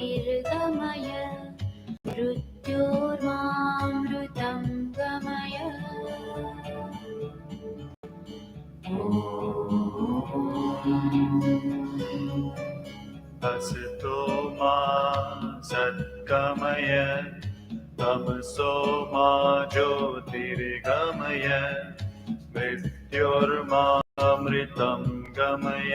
ज्योतिर्गमय मृत्योर्मामृतं गमय असतो मा सद्गमय तमसो मा ज्योतिर्गमय मृत्योर्मामृतं गमय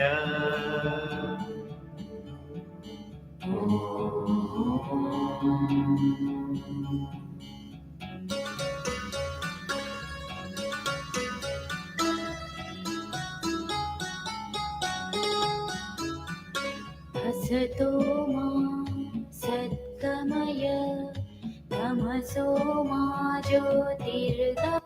असतो मा सद्गमय तमसो मा ज्योतिर्गमय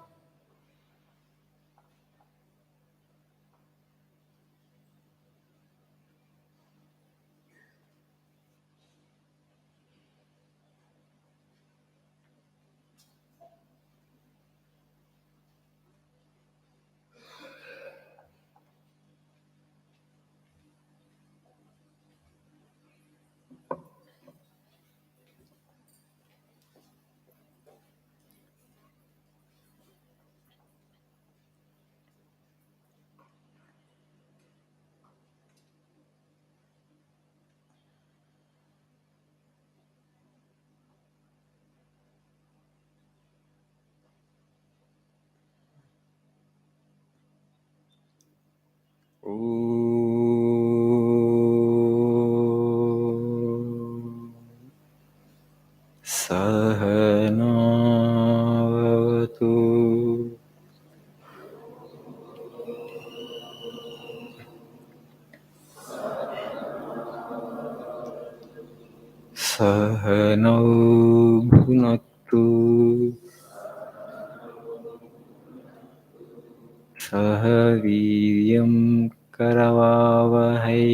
सहनावतु सहनौ भुनक्तु सह वीर्यं करवावहै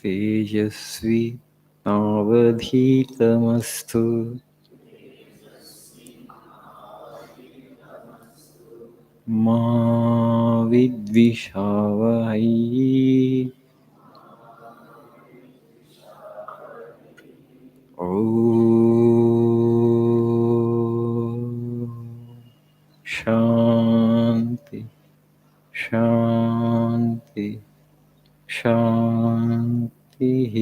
तेजस्वी नावधीतमस्तु मा विद्विषावहै। ॐ शान्ति शान्ति शान्तिः।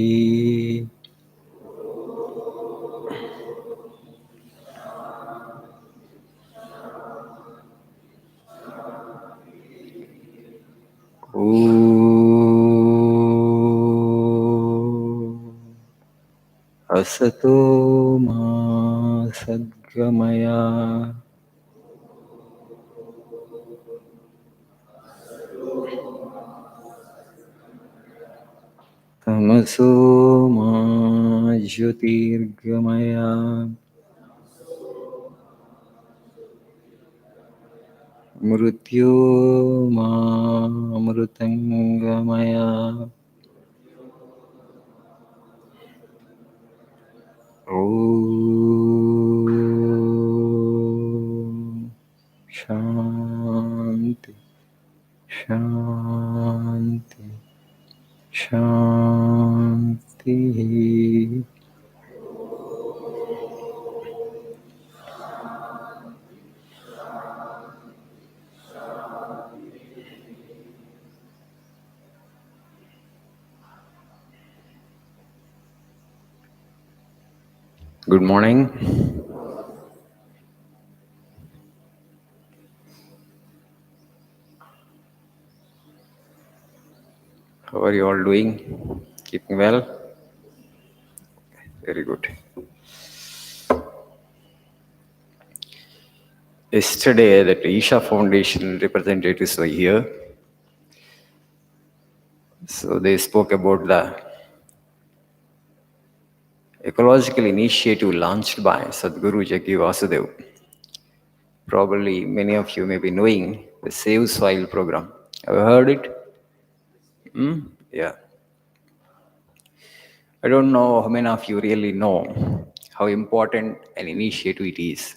असतो मा सद्गमय तमसो मा ज्योतिर्गमय मृत्योर्मामृतङ्गमय। ॐ शान्ति शान्ति शान्तिः। Good morning. How are you all doing? Keeping well? Very good. Yesterday, the Isha Foundation representatives were here. So they spoke about the ecological initiative launched by Sadhguru Jaggi Vasudev. Probably many of you may be knowing the Save Soil program. Have you heard it? Yeah. I don't know how many of you really know how important an initiative it is.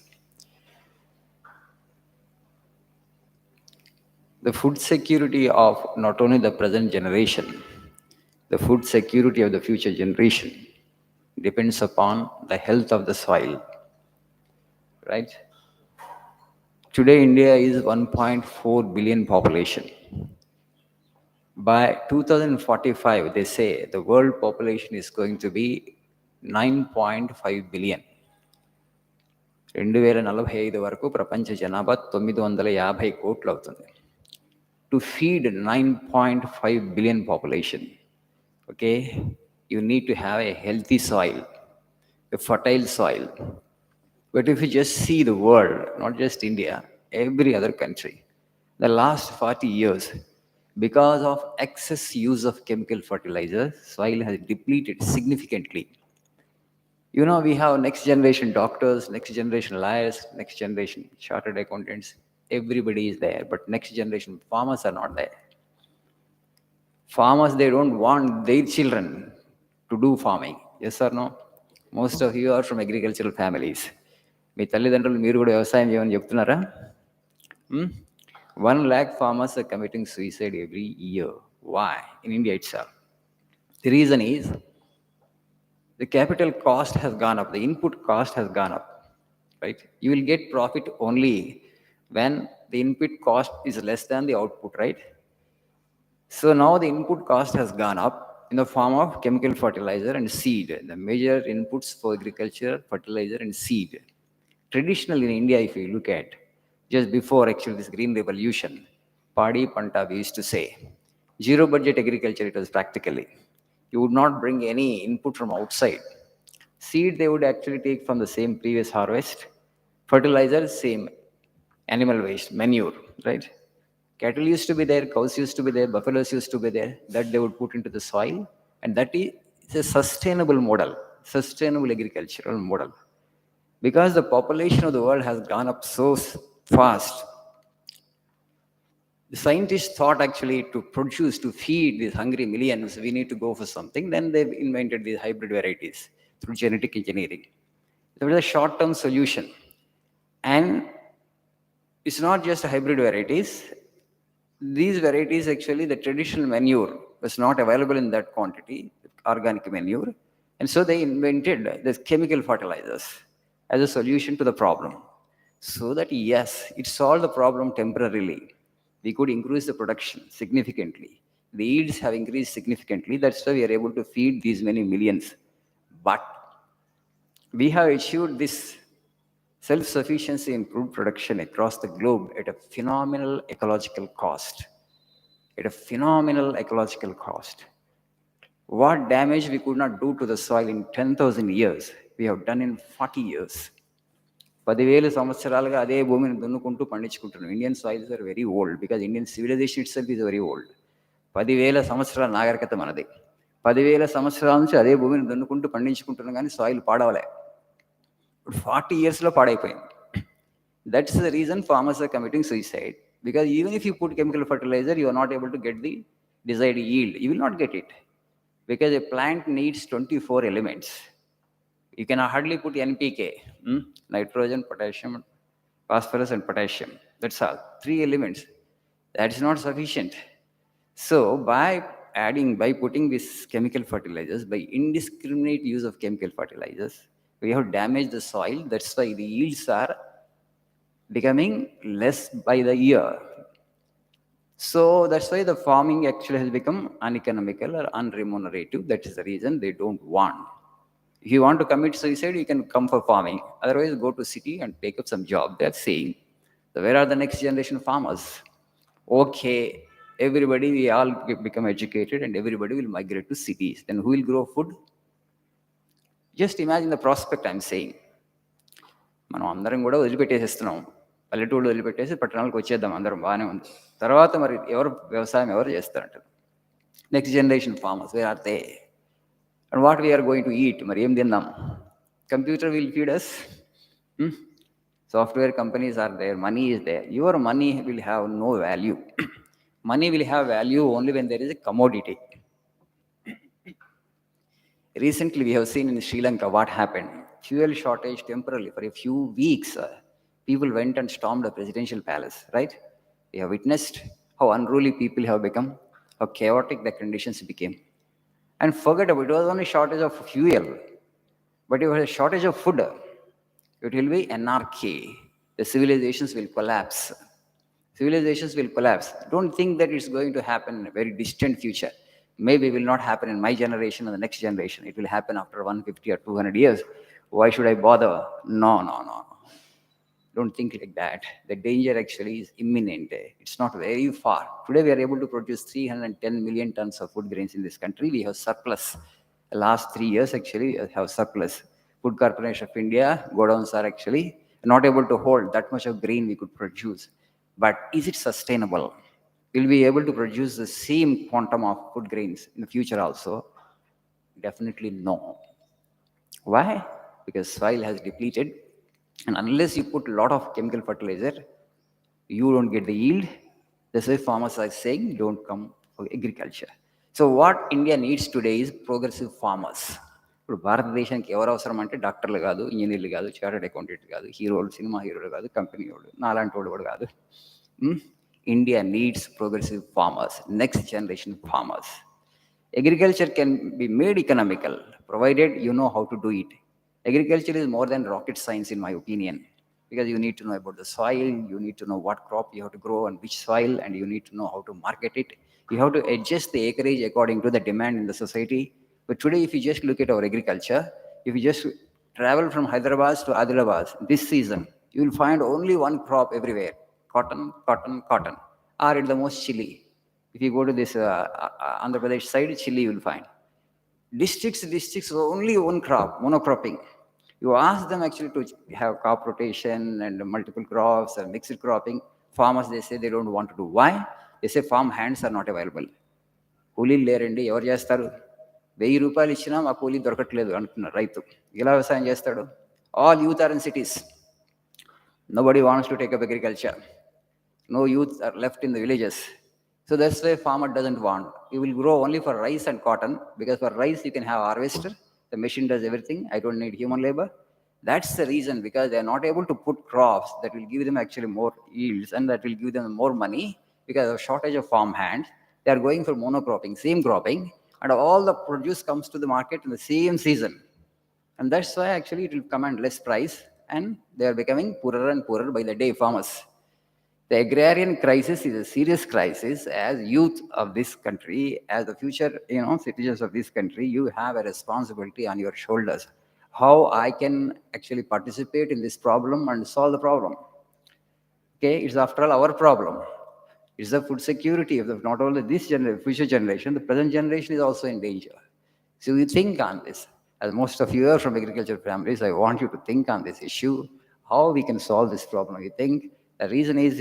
The food security of not only the present generation, the food security of the future generation depends upon the health of the soil, right? Today, India is 1.4 billion population. By 2045, they say the world population is going to be 9.5 billion. 2045 వరకు ప్రపంచ జనాభా 950 కోట్లు అవుతుంది. To feed 9.5 billion population, okay, you need to have a healthy soil, a fertile soil. But if you just see the world, not just India, every other country, the last 40 years, because of excess use of chemical fertilizer, soil has depleted significantly. You know, we have next generation doctors, next generation lawyers, next generation chartered accountants. Everybody is there, but next generation farmers are not there. Farmers, they don't want their children to do farming. Yes or no? Most of you are from agricultural families. మీ తల్లిదండ్రులు మీరు కూడా వ్యవసాయం చేయమని చెప్తున్నారా? 1 lakh farmers are committing suicide every year. Why? In India itself. The reason is the capital cost has gone up, the input cost has gone up, right? You will get profit only when the input cost is less than the output, right? So now the input cost has gone up in the form of chemical fertilizer and seed. The major inputs for agriculture, fertilizer and seed. Traditionally in India, if you look at, just before actually this green revolution, Padi Panta, we used to say, zero budget agriculture it was practically. You would not bring any input from outside. Seed they would actually take from the same previous harvest. Fertilizer, same animal waste, manure, right? Cattle used to be there, cows used to be there, buffaloes used to be there, that they would put into the soil, and that is a sustainable model, sustainable agricultural model. Because the population of the world has gone up so fast, the scientists thought actually to produce, to feed these hungry millions, we need to go for something. Then they invented these hybrid varieties through genetic engineering. There was a short-term solution. And it's not just hybrid varieties. These varieties, actually, the traditional manure was not available in that quantity, organic manure. And so they invented the chemical fertilizers as a solution to the problem. So that, yes, it solved the problem temporarily. We could increase the production significantly. The yields have increased significantly. That's why we are able to feed these many millions. But we have achieved this self-sufficiency in food production across the globe at a phenomenal ecological cost. At a phenomenal ecological cost. What damage we could not do to the soil in 10,000 years, we have done in 40 years. 10,000 సంవత్సరాలుగా అదే భూమిని దున్నుకుంటూ పండించుకుంటున్నాం. Indian soils are very old because Indian civilisation itself is very old. 10,000 సంవత్సరాల నాగరికత మనది. 10,000 సంవత్సరాల నుంచి అదే భూమిని దున్నుకుంటూ పండించుకుంటున్నాం, కానీ సాయిల్ పాడవలే. ఇప్పుడు 40 yearsలో పాడైపోయింది. That's the reason farmers are committing suicide. Because even if you put chemical fertilizer, you are not able to get the desired yield. You will not get it. Because a plant needs 24 elements. You can hardly put NPK, nitrogen, potassium, phosphorus and potassium. That's all. 3 elements. That is not sufficient. So by putting these chemical fertilizers, by indiscriminate use of chemical fertilizers, we have damaged the soil. That's why the yields are becoming less by the year. So that's why the farming actually has become uneconomical or unremunerative. That is the reason they don't want. If you want to commit suicide, you can come for farming. Otherwise, go to city and take up some job. They're saying, so where are the next generation farmers? Okay, everybody, we all become educated and everybody will migrate to cities. Then who will grow food? Just imagine the prospect I'm saying. మనం అందరం కూడా వదిలిపెట్టేసేస్తున్నాం. పల్లెటూళ్ళు వదిలిపెట్టేసి పట్టణాలకు వచ్చేద్దాం, అందరం బాగానే ఉంది. తర్వాత మరి వ్యవసాయం ఎవరు చేస్తారంటారు? Next generation farmers, where are they? And what we're going to eat? మరి ఏం తిందాం? Computer will feed us, software companies are there, money is there. Your money will have no value. Money will have value only when there is a commodity. Recently, we have seen in Sri Lanka what happened. Fuel shortage temporarily for a few weeks. People went and stormed the presidential palace, right? We have witnessed how unruly people have become, how chaotic the conditions became. And forget about it, was only shortage of fuel, but if it was a shortage of food, it will be anarchy. The civilizations will collapse. Civilizations will collapse. Don't think that it's going to happen in a very distant future. Maybe it will not happen in my generation or the next generation. It will happen after 150 or 200 years. Why should I bother? No, no, no. Don't think like that. The danger actually is imminent. It's not very far. Today we are able to produce 310 million tons of food grains in this country. We have surplus. The last 3 years actually we have surplus. Food Corporation of India godowns are actually not able to hold that much of grain we could produce. But is it sustainable? Will we be able to produce the same quantum of food grains in the future also? Definitely no. Why? Because soil has depleted, and unless you put a lot of chemical fertilizer, you don't get the yield. That's why farmers are saying don't come for agriculture. So what India needs today is progressive farmers. ఇప్పుడు భారతదేశానికి ఎవరు అవసరం అంటే డాక్టర్లు కాదు, ఇంజనీర్లు కాదు, chartered accountant కాదు, హీరోలు, సినిమా హీరోలు కాదు, కంపెనీ వాడు, నాలాంటి వాడు కూడా కాదు. India needs progressive farmers, next generation farmers. Agriculture can be made economical, provided you know how to do it. Agriculture is more than rocket science, in my opinion, because you need to know about the soil, you need to know what crop you have to grow on which soil, and you need to know how to market it. You have to adjust the acreage according to the demand in the society. But today, if you just look at our agriculture, if you just travel from Hyderabad to Adilabad this season, you will find only one crop everywhere: cotton, cotton, cotton, or at the most chili. If you go to this Andhra Pradesh side, chili you will find. Districts, only one crop, monocropping. You ask them actually to have crop rotation and multiple crops and mixed cropping. Farmers, they say they don't want to do. Why? They say farm hands are not available. కూలీలు లేరండి, ఎవరు చేస్తారు? 1000 రూపాయలు ఇచ్చినా మా కూలీ దొరకట్లేదు అంటున్నారు రైతు. ఎలా వ్యవసాయం చేస్తాడు? All youth are in cities. Nobody wants to take up agriculture. No youth are left in the villages. So that's why farmer doesn't want. You will grow only for rice and cotton, because for rice you can have harvester. The machine does everything. I don't need human labor. That's the reason, because they are not able to put crops that will give them actually more yields and that will give them more money, because of shortage of farm hands. They are going for monocropping, same cropping, and all the produce comes to the market in the same season. And that's why actually it will command less price, and they are becoming poorer and poorer by the day, farmers. The agrarian crisis is a serious crisis. As youth of this country, as the future citizens of this country, you have a responsibility on your shoulders. How I can actually participate in this problem and solve the problem? Okay, it's after all our problem. It's the food security of not only this future generation, the present generation is also in danger. So you think on this. As most of you are from agriculture families, I want you to think on this issue, how we can solve this problem. You think the reason is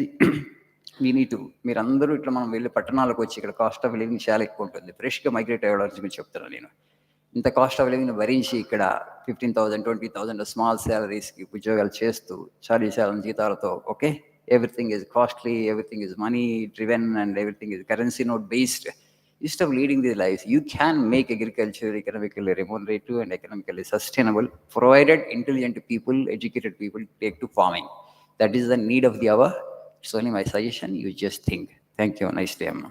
we need to, మీరందరూ ఇట్లా మనం వెళ్ళి పట్టణాలకు వచ్చి ఇక్కడ cost of living చాలా ఎక్కువ ఉంటుంది. ఫ్రెష్గా మైగ్రేట్ అయ్యడానికి గురించి చెప్తున్నాను నేను. ఇంత కాస్ట్ ఆఫ్ లివింగ్ భరించి ఇక్కడ 15,000 20,000 స్మాల్ శాలరీస్కి ఉద్యోగాలు చేస్తూ 40,000 జీతాలతో, okay, everything is costly, everything is money driven, and everything is currency note based. Instead of leading these lives, you can make agriculture economically remunerative and economically sustainable, provided intelligent people, educated people take to farming. That is the need of the hour. It's only my suggestion. You just think. Thank you. Nice day, Amma.